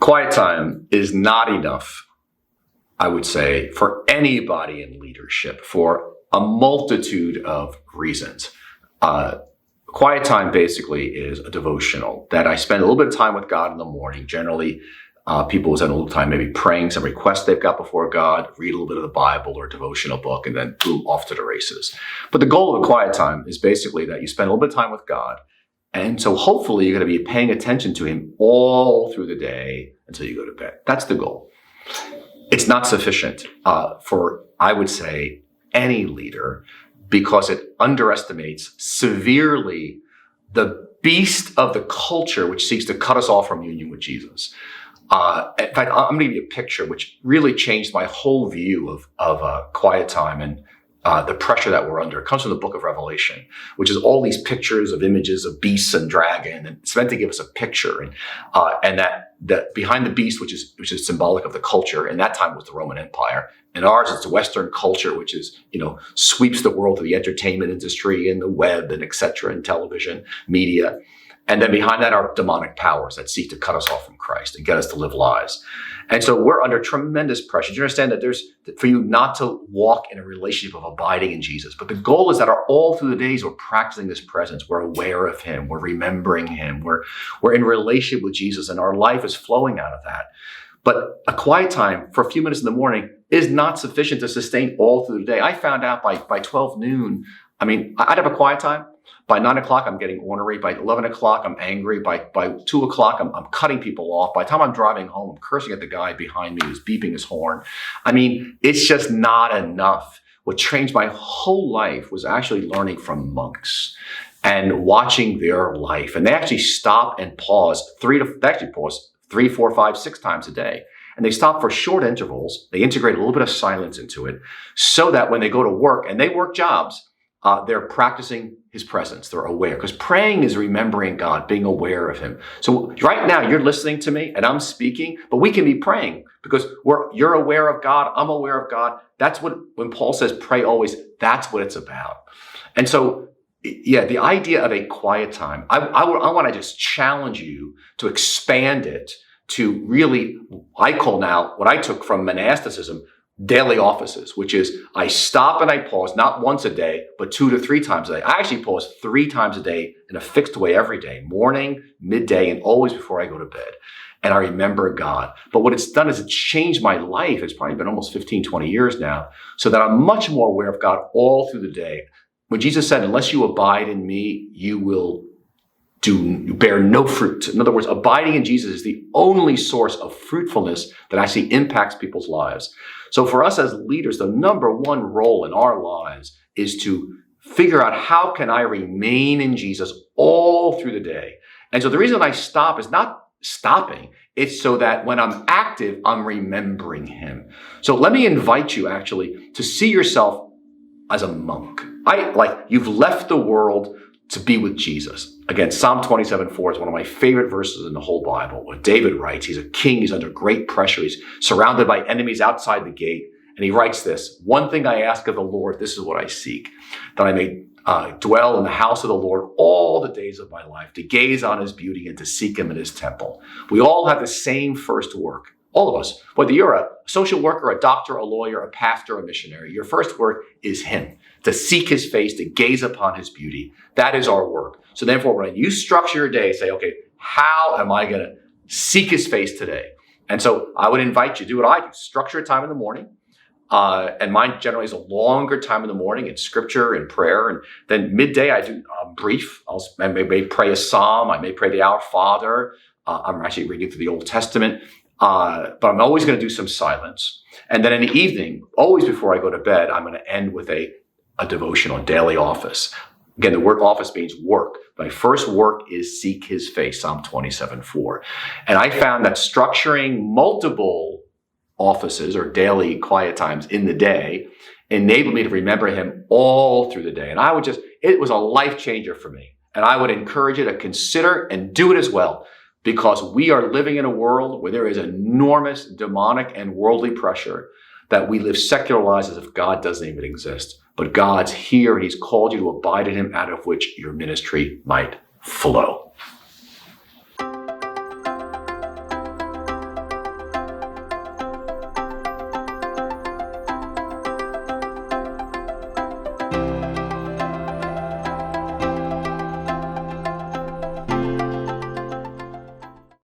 Quiet time is not enough, I would say, for anybody in leadership for a multitude of reasons. Quiet time basically is a devotional that I spend a little bit of time with God in the morning. Generally, people will spend a little time maybe praying some requests they've got before God, read a little bit of the Bible or a devotional book, and then boom, off to the races. But the goal of a quiet time is basically that you spend a little bit of time with God. And so hopefully you're going to be paying attention to him all through the day until you go to bed. That's the goal. It's not sufficient for, I would say, any leader, because it underestimates severely the beast of the culture which seeks to cut us off from union with Jesus. In fact, I'm going to give you a picture which really changed my whole view of quiet time and the pressure that we're under. It comes from the book of Revelation, which is all these pictures of images of beasts and dragon, and it's meant to give us a picture. And that behind the beast, which is symbolic of the culture, and that time was the Roman Empire. And ours is the Western culture, which is, sweeps the world through the entertainment industry and the web and et cetera, and television, media. And then behind that are demonic powers that seek to cut us off from Christ and get us to live lies. And so we're under tremendous pressure. Do you understand that for you not to walk in a relationship of abiding in Jesus? But the goal is that all through the days we're practicing this presence. We're aware of him. We're remembering him. We're in relationship with Jesus, and our life is flowing out of that. But a quiet time for a few minutes in the morning is not sufficient to sustain all through the day. I found out by 12 noon, I'd have a quiet time. By 9 o'clock, I'm getting ornery. By 11 o'clock, I'm angry. By 2 o'clock, I'm cutting people off. By the time I'm driving home, I'm cursing at the guy behind me who's beeping his horn. It's just not enough. What changed my whole life was actually learning from monks and watching their life. And they actually stop and pause 3, 4, 5, 6 times a day. And they stop for short intervals. They integrate a little bit of silence into it so that when they go to work, and they work jobs, they're practicing his presence. They're aware, because praying is remembering God, being aware of him. So right now you're listening to me and I'm speaking, but we can be praying because you're aware of God. I'm aware of God. That's when Paul says pray always, that's what it's about. And so, the idea of a quiet time, I want to just challenge you to expand it to really, I call now what I took from monasticism, daily offices, which is I stop and I pause, not once a day, but 2 to 3 times a day. I actually pause 3 times a day in a fixed way every day, morning, midday, and always before I go to bed. And I remember God. But what it's done is it changed my life. It's probably been almost 15, 20 years now, so that I'm much more aware of God all through the day. When Jesus said, unless you abide in me, you will bear no fruit. In other words, abiding in Jesus is the only source of fruitfulness that actually impacts people's lives. So for us as leaders, the number one role in our lives is to figure out how can I remain in Jesus all through the day. And so the reason I stop is not stopping. It's so that when I'm active, I'm remembering him. So let me invite you actually to see yourself as a monk. You've left the world to be with Jesus. Again, Psalm 27:4 is one of my favorite verses in the whole Bible. What David writes, he's a king, he's under great pressure, he's surrounded by enemies outside the gate, and he writes this, one thing I ask of the Lord, this is what I seek, that I may dwell in the house of the Lord all the days of my life, to gaze on his beauty and to seek him in his temple. We all have the same first work. All of us, whether you're a social worker, a doctor, a lawyer, a pastor, a missionary, your first work is him, to seek his face, to gaze upon his beauty. That is our work. So therefore, when you structure your day, say, okay, how am I going to seek his face today? And so I would invite you to do what I do. Structure a time in the morning. And mine generally is a longer time in the morning in scripture and prayer. And then midday, I do brief. I may pray a psalm. I may pray the Our Father. I'm actually reading through the Old Testament. But I'm always going to do some silence. And then in the evening, always before I go to bed, I'm going to end with a devotional, daily office. Again, the word office means work. My first work is seek his face, Psalm 27:4. And I found that structuring multiple offices or daily quiet times in the day enabled me to remember him all through the day. And it was a life changer for me. And I would encourage you to consider and do it as well, because we are living in a world where there is enormous demonic and worldly pressure that we live secular lives as if God doesn't even exist. But God's here and he's called you to abide in him, out of which your ministry might flow.